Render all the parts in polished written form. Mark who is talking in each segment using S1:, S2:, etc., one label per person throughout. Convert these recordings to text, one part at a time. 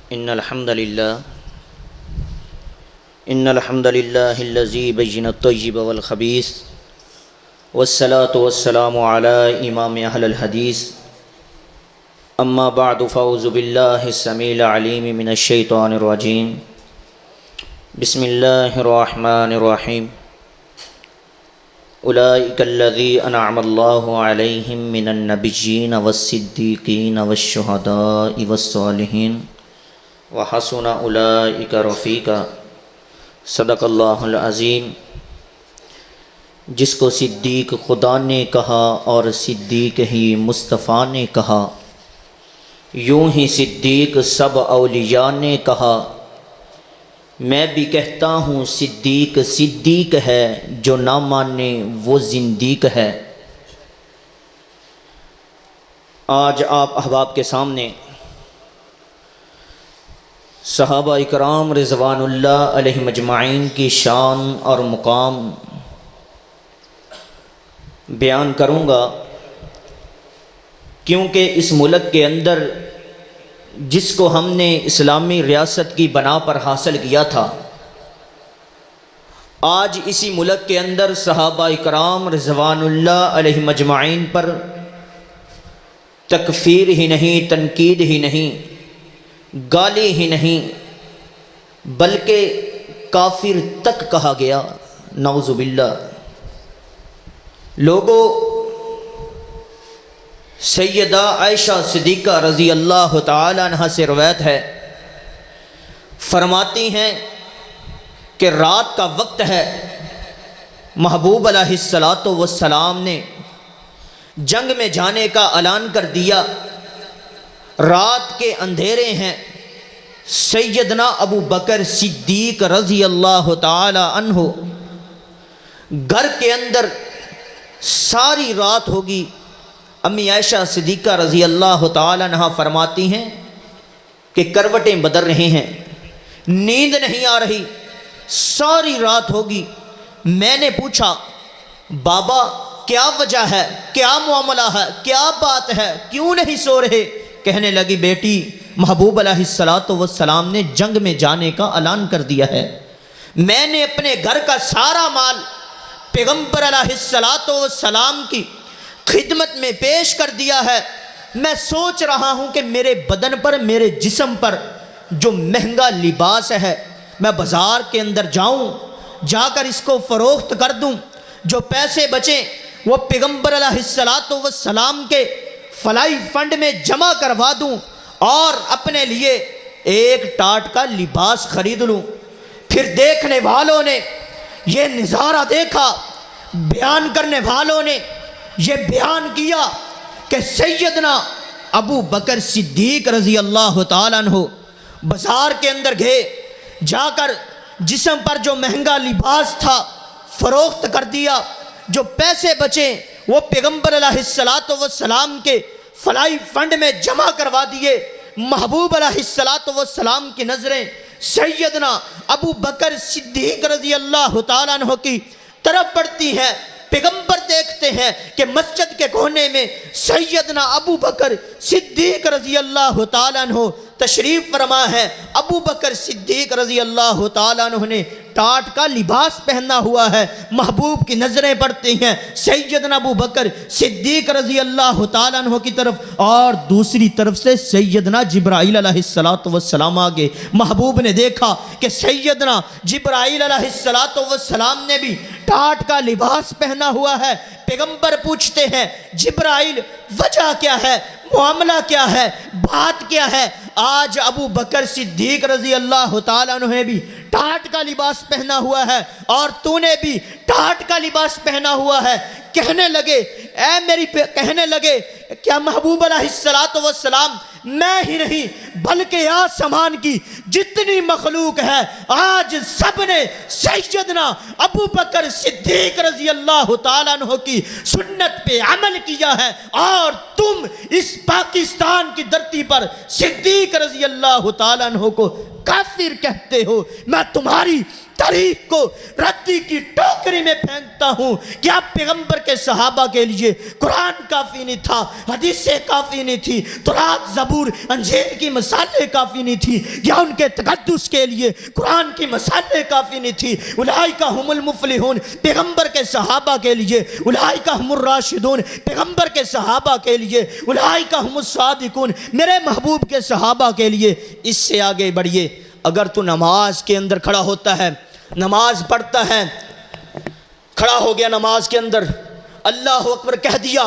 S1: إن الحمد لله الذي بين الطيب والخبيث والصلاة والسلام على إمام أهل الحديث أما بعد فأعوذ بالله السميع العليم من الشيطان الرجيم بسم الله الرحمن الرحيم أولئك الذين أنعم الله عليهم من النبيين والصديقين والشهداء والصالحين وحسن أولئك رفيقا صدق اللہ العظیم۔ جس کو صدیق خدا نے کہا اور صدیق ہی مصطفیٰ نے کہا، یوں ہی صدیق سب اولیاء نے کہا، میں بھی کہتا ہوں صدیق صدیق ہے، جو نہ مانے وہ زندیق ہے۔ آج آپ احباب کے سامنے صحابہ اکرام رضوان اللہ علیہ مجمعین کی شان اور مقام بیان کروں گا، کیونکہ اس ملک کے اندر جس کو ہم نے اسلامی ریاست کی بنا پر حاصل کیا تھا، آج اسی ملک کے اندر صحابہ اکرام رضوان اللہ علیہ مجمعین پر تکفیر ہی نہیں، تنقید ہی نہیں، گالی ہی نہیں، بلکہ کافر تک کہا گیا، نعوذ باللہ۔ لوگوں، سیدہ عائشہ صدیقہ رضی اللہ تعالی عنہ سے روایت ہے، فرماتی ہیں کہ رات کا وقت ہے، محبوب علیہ السلام نے جنگ میں جانے کا اعلان کر دیا، رات کے اندھیرے ہیں، سیدنا ابو بکر صدیق رضی اللہ تعالی عنہ گھر کے اندر ساری رات ہوگی۔ امی عائشہ صدیقہ رضی اللہ تعالی عنہ فرماتی ہیں کہ کروٹیں بدل رہے ہیں، نیند نہیں آ رہی، ساری رات ہوگی۔ میں نے پوچھا، بابا کیا وجہ ہے، کیا معاملہ ہے، کیا بات ہے، کیوں نہیں سو رہے؟ کہنے لگی، بیٹی محبوب علیہ السلام نے جنگ میں جانے کا اعلان کر دیا ہے، میں نے اپنے گھر کا سارا مال پیغمبر علیہ السلام کی خدمت میں پیش کر دیا ہے۔ میں سوچ رہا ہوں کہ میرے بدن پر، میرے جسم پر جو مہنگا لباس ہے، میں بازار کے اندر جاؤں، جا کر اس کو فروخت کر دوں، جو پیسے بچیں وہ پیغمبر علیہ السلام کے فلائی فنڈ میں جمع کروا دوں اور اپنے لیے ایک ٹاٹ کا لباس خرید لوں۔ پھر دیکھنے والوں نے یہ نظارہ دیکھا، بیان کرنے والوں نے یہ بیان کیا کہ سیدنا ابو بکر صدیق رضی اللہ تعالیٰ عنہ بازار کے اندر گئے، جا کر جسم پر جو مہنگا لباس تھا فروخت کر دیا، جو پیسے بچے وہ پیغمبر علیہ السلام کے فلائی فنڈ میں جمع کروا دیے۔ محبوب علیہ السلام کی نظریں سیدنا ابو بکر صدیق رضی اللہ تعالیٰ عنہ کی طرف پڑتی ہیں۔ پیغمبر دیکھتے ہیں کہ مسجد کے کونے میں سیدنا ابو بکر صدیق رضی اللہ تعالیٰ عنہ تشریف فرما ہے۔ ابو بکر صدیق رضی اللہ تعالیٰ عنہ نے ٹاٹ کا لباس پہنا ہوا ہے۔ محبوب کی نظریں پڑتی ہیں سیدنا ابو بکر صدیق رضی اللہ تعالیٰ عنہ کی طرف، اور دوسری طرف سے سیدنا جبرائیل علیہ السلام آگے۔ محبوب نے دیکھا کہ سیدنا جبرائیل علیہ السلام نے بھی ٹاٹ کا لباس پہنا ہوا ہے۔ پیغمبر پوچھتے ہیں، جبرائیل وجہ کیا ہے، معاملہ کیا ہے، بات کیا ہے؟ آج ابو بکر صدیق رضی اللہ تعالیٰ عنہ نے بھی ٹاٹ کا لباس پہنا ہوا ہے اور تو نے بھی ٹاٹ کا لباس پہنا ہوا ہے۔ کہنے لگے کیا محبوب علیہ السلام میں ہی نہیں بلکہ آسمان کی جتنی مخلوق ہے آج سب نے سیدنا ابو بکر صدیق رضی اللہ تعالیٰ عنہ کی سنت پہ عمل کیا ہے، اور تم اس پاکستان کی دھرتی پر صدیق رضی اللہ تعالیٰ عنہ کو کافر کہتے ہو، میں تمہاری تاریخ کو ردی کی ٹوکری میں پھینکتا ہوں۔ کیا پیغمبر کے صحابہ کے لیے قرآن کافی نہیں تھا، حدیثیں کافی نہیں تھی، تورات زبور انجیل کی مصالحے کافی نہیں تھی؟ یا ان کے تقدس کے لیے قرآن کی مصالحے کافی نہیں تھی؟ اولئک هم المفلحون پیغمبر کے صحابہ کے لیے، اولئک هم الراشدون پیغمبر کے صحابہ کے لیے، اولئک هم الصادقون میرے محبوب کے صحابہ کے لیے۔ اس سے آگے بڑھیے، اگر تو نماز کے اندر کھڑا ہوتا ہے، نماز پڑھتا ہے، کھڑا ہو گیا نماز کے اندر، اللہ اکبر کہہ دیا،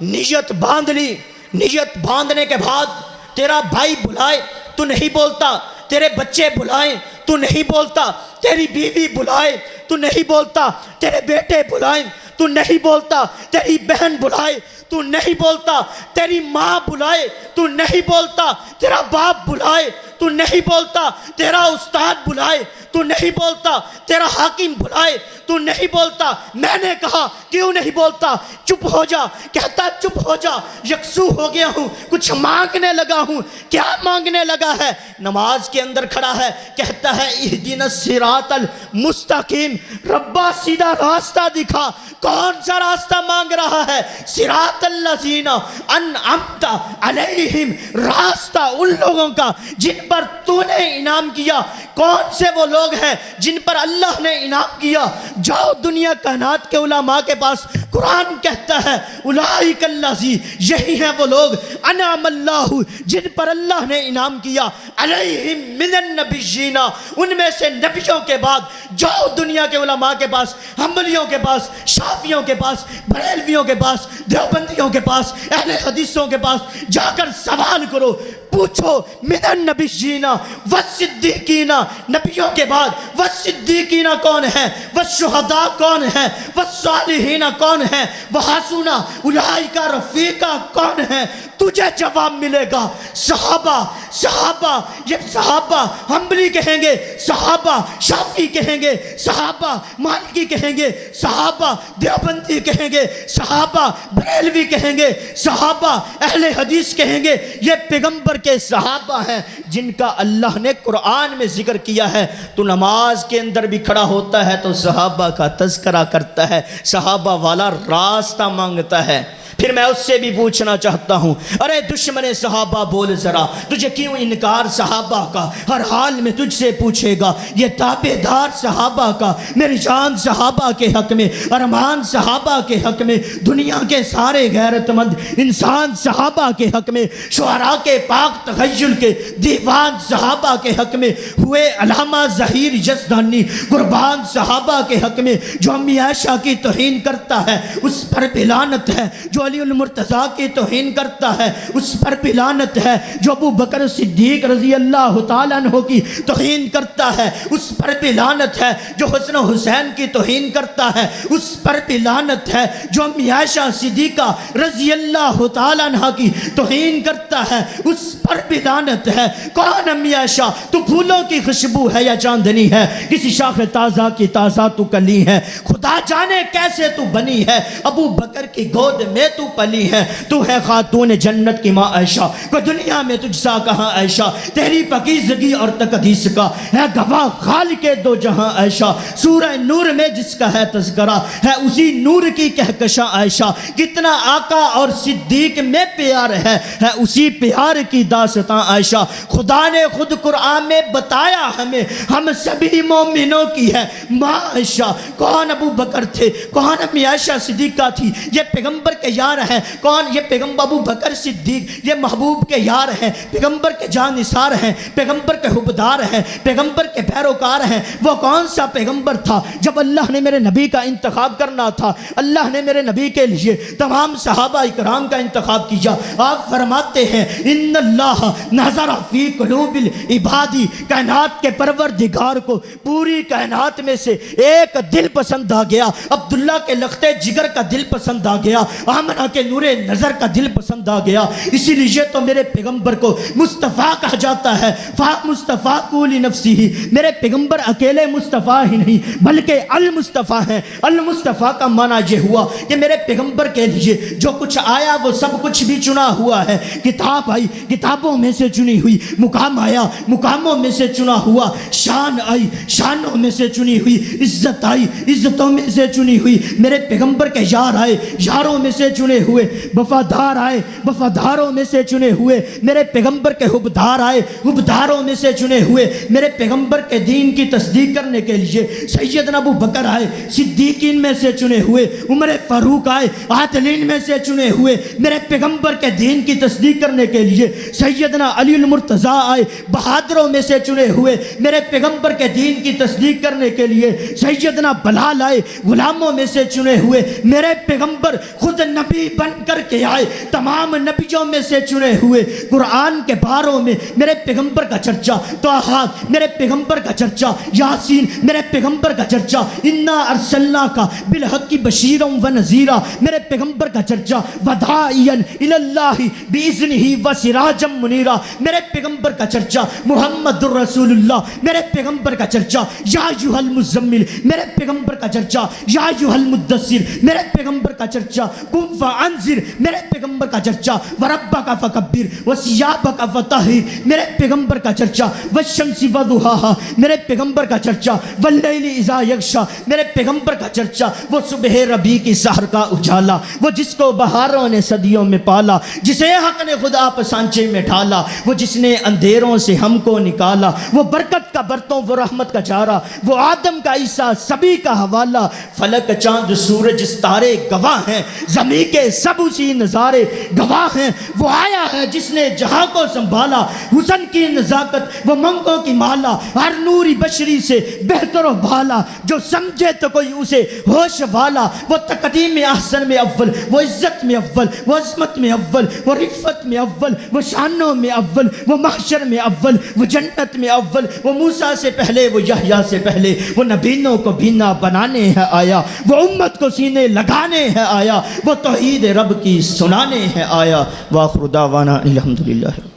S1: نیت باندھ لی، نیت باندھنے کے بعد تیرا بھائی بلائے تو نہیں بولتا، تیرے بچے بلائیں تو نہیں بولتا، تیری بیوی بلائے تو نہیں بولتا، تیرے بیٹے بلائیں تو نہیں بولتا، تیری بہن بلائے تو نہیں بولتا، تیری ماں بلائے تو نہیں بولتا، تیرا باپ بلائے تو نہیں بولتا، تیرا استاد بلائے تو نہیں بولتا، تیرا حاکم بلائے تو نہیں بولتا۔ میں نے کہا کیوں نہیں بولتا؟ چپ ہو جا۔ کہتا چپ ہو جا، یکسو ہو گیا ہوں، کچھ مانگنے لگا ہوں۔ کیا مانگنے لگا ہے؟ نماز کے اندر کھڑا ہے، کہتا ہے اہدنا الصراط المستقیم، ربا سیدھا راستہ دکھا۔ کون سا راستہ مانگ رہا ہے؟ صراط الذین انعمت علیہم، راستہ ان لوگوں کا جن پر تو نے انعام کیا۔ کون سے وہ لوگ ہیں جن پر اللہ نے انعام کیا؟ جاؤ دنیا کائنات کے علماء کے پاس، قرآن کہتا ہے اولئک الذین، یہی ہیں وہ لوگ انعم اللہ، جن پر اللہ نے انعام کیا، علیہم من النبیین، ان میں سے نبیوں کے بعد۔ جاؤ دنیا کے علماء کے پاس، حنبلیوں کے پاس، شافعیوں کے پاس، بریلویوں کے پاس، دیوبندیوں کے پاس، اہل حدیثوں کے پاس جا کر سوال کرو، پوچھو من النبیین والصدیقین، نبیوں کے بعد والصدیقین کون ہیں، والشہداء کون ہیں، والصالحین کون ہیں، وحسن اولئک رفیقا کون ہیں؟ تجھے جواب ملے گا صحابہ۔ صحابہ، یہ صحابہ حنبلی کہیں گے، صحابہ شافعی کہیں گے، صحابہ مالکی کہیں گے، صحابہ دیوبندی کہیں گے، صحابہ بریلوی کہیں گے، صحابہ اہل حدیث کہیں گے۔ یہ پیغمبر کے صحابہ ہیں جن کا اللہ نے قرآن میں ذکر کیا ہے۔ تو نماز کے اندر بھی کھڑا ہوتا ہے تو صحابہ کا تذکرہ کرتا ہے، صحابہ والا راستہ مانگتا ہے۔ پھر میں اس سے بھی پوچھنا چاہتا ہوں، ارے دشمن صحابہ بول ذرا، تجھے کیوں انکار صحابہ کا؟ ہر حال میں تجھ سے پوچھے گا، یہ تابع دار صحابہ کا، میری جان صحابہ کے حق میں، ارمان صحابہ کے حق میں، دنیا کے سارے غیرت مند انسان صحابہ کے حق میں، شعراء کے پاک تخیل کے دیوان صحابہ کے حق میں، ہوئے علامہ ظہیر یزدانی قربان صحابہ کے حق میں۔ جو امی عائشہ کی توہین کرتا ہے اس پر بھی لعنت ہے، جو علی المرتضیٰ کی توہین کرتا ہے اس پر بھی لعنت ہے، جو ابو بکر صدیق رضی اللہ تعالیٰ عنہ کی توہین کرتا ہے اس پر بھی لعنت ہے، جو حسن و حسین کی توہین کرتا ہے اس پر بھی لعنت ہے، جو امی عائشہ صدیقہ رضی اللہ تعالیٰ عنہ کی توہین کرتا ہے اس پر بھی لعنت ہے۔ کون امی عائشہ؟ تو پھولوں کی خوشبو ہے یا چاندنی ہے؟ کسی شاخ تازہ کی تازہ تو کلی ہے، خدا جانے کیسے تو بنی ہے، ابو بکر کی گود میں تو پلی ہے، تو ہے خاتون جنت کی ماں عائشہ، کوئی دنیا میں تجھ سا کہاں عائشہ، تیری پاکیزگی اور تقدیس کا ہے گواہ خالق دو جہاں عائشہ، سورہ نور میں جس کا ہے تذکرہ ہے اسی نور کی کہکشاں عائشہ، کتنا آقا اور صدیق میں پیار ہے اسی پیار کی داستاں عائشہ۔ خدا نے خود قرآن میں بتایا ہمیں، ہم سبھی مومنوں کی ہے ماں عائشہ۔ کون ابو بکر تھے، کون امی عائشہ صدیقہ تھی؟ یہ پیغمبر کے یار ہیں۔ کون؟ یہ پیغمبر ابو بکر صدیق، یہ محبوب کے یار ہیں، پیغمبر کے جان نثار ہیں، پیغمبر کے حبدار ہیں، پیغمبر کے پیروکار ہیں۔ وہ کون سا پیغمبر تھا جب اللہ نے میرے نبی کا انتخاب کرنا تھا، اللہ نے میرے نبی کے لیے تمام صحابہ اکرام کا انتخاب کیا۔ آپ فرماتے ہیں ان اللہ نظر فی قلوب العباد، کائنات کے پروردگار کو پوری کائنات میں سے ایک دل پسند آ گیا، عبداللہ کے لختے جگر کا دل پسند آ گیا، عامر
S2: آمنہ کے نور نظر کا دل پسند آ گیا، اسی لیے تو میرے پیغمبر کو مصطفیٰ کہا جاتا ہے۔ مصطفیٰ کولی نفسی ہی، میرے پیغمبر اکیلے مصطفیٰ ہی نہیں بلکہ المصطفیٰ ہیں۔ المصطفیٰ کا معنی یہ ہوا کہ میرے پیغمبر کے لیے جو کچھ آیا وہ سب کچھ بھی چنا ہوا ہے۔ کتاب آئی، کتابوں میں سے چنی ہوئی، مقام آیا، مقاموں میں سے چنا ہوا، شان آئی، شانوں میں سے چنی ہوئی، عزت آئی، عزتوں میں سے چنی ہوئی۔ میرے پیغمبر کے یار آئے، یاروں میں سے چنے ہوئے، وفادار آئے، وفاداروں میں سے چنے ہوئے۔ میرے پیغمبر کے حبدار آئے، حبداروں میں سے چنے ہوئے۔ میرے پیغمبر کے دین کی تصدیق کرنے کے لیے سیدنا ابو بکر آئے، صدیقین میں سے چنے ہوئے۔ عمر فاروق آئے، عادلین میں سے چنے ہوئے۔ میرے پیغمبر کے دین کی تصدیق کرنے کے لیے سیدنا علی المرتضیٰ آئے، بہادروں میں سے چنے ہوئے۔ میرے پیغمبر کے دین کی تصدیق کرنے کے لیے سیدنا بلال آئے، غلاموں میں سے چنے ہوئے۔ میرے پیغمبر خود نبی بن کر کے آئے، تمام نبیوں میں سے چنے ہوئے۔ قرآن کے باروں میں میرے پیغمبر کا چرچا، طٰہٰ میرے پیغمبر کا چرچا، یاسین میرے پیغمبر کا چرچا، انا ارسلناک بالحق بشیرا ونذیرا میرے پیغمبر کا چرچا، وداعیا الی اللہ باذنہ وسراجا منیرا میرے پیغمبر کا چرچا، محمد الرسول اللہ میرے پیغمبر کا چرچا، یا ایھا المزمل میرے پیغمبر کا چرچا، یا ایھا المدثر میرے پیغمبر کا چرچا، قم فانذر میرے پیغمبر کا چرچا، وربک فکبر وثیابک فطہر میرے پیغمبر کا چرچا، والشمس وضحاہا میرے پیغمبر کا چرچا، واللیل اذا یغشی میرے پیغمبر کا چرچا، وہ صبح ربیع کی سحر کا اجالا، وہ جس کو بہاروں نے صدیوں میں پالا، جسے حق نے خدا پسانچے میں ڈھالا، وہ جس نے اندھیروں سے ہم کو نکالا، وہ برکت کا برتوں، وہ رحمت کا چارہ، وہ آدم کا عیسیٰ سبھی کا حوالہ۔ فلک چاند سورج ستارے گواہ ہیں، زمین کے سب اسی نظارے گواہ ہیں۔ وہ آیا ہے جس نے جہاں کو سنبھالا، حسن کی نزاکت وہ منگوں کی مالا، ہر نوری بشری سے بہتر و بالا، جو سمجھے تو کوئی اسے ہوش والا۔ وہ تقدیم احسن میں اول، وہ عزت میں اول، وہ عظمت میں اول، وہ رفت میں اول، وہ شانوں میں اول، وہ محشر میں اول، وہ جنت میں اول، وہ موسیٰ سے پہلے، وہ یحییٰ سے پہلے، وہ نبینوں کو بینا بنانے ہے آیا، وہ امت کو سینے لگانے ہے آیا، وہ توحید رب کی سنانے ہے آیا۔ وآخر دعوانا الحمدللہ۔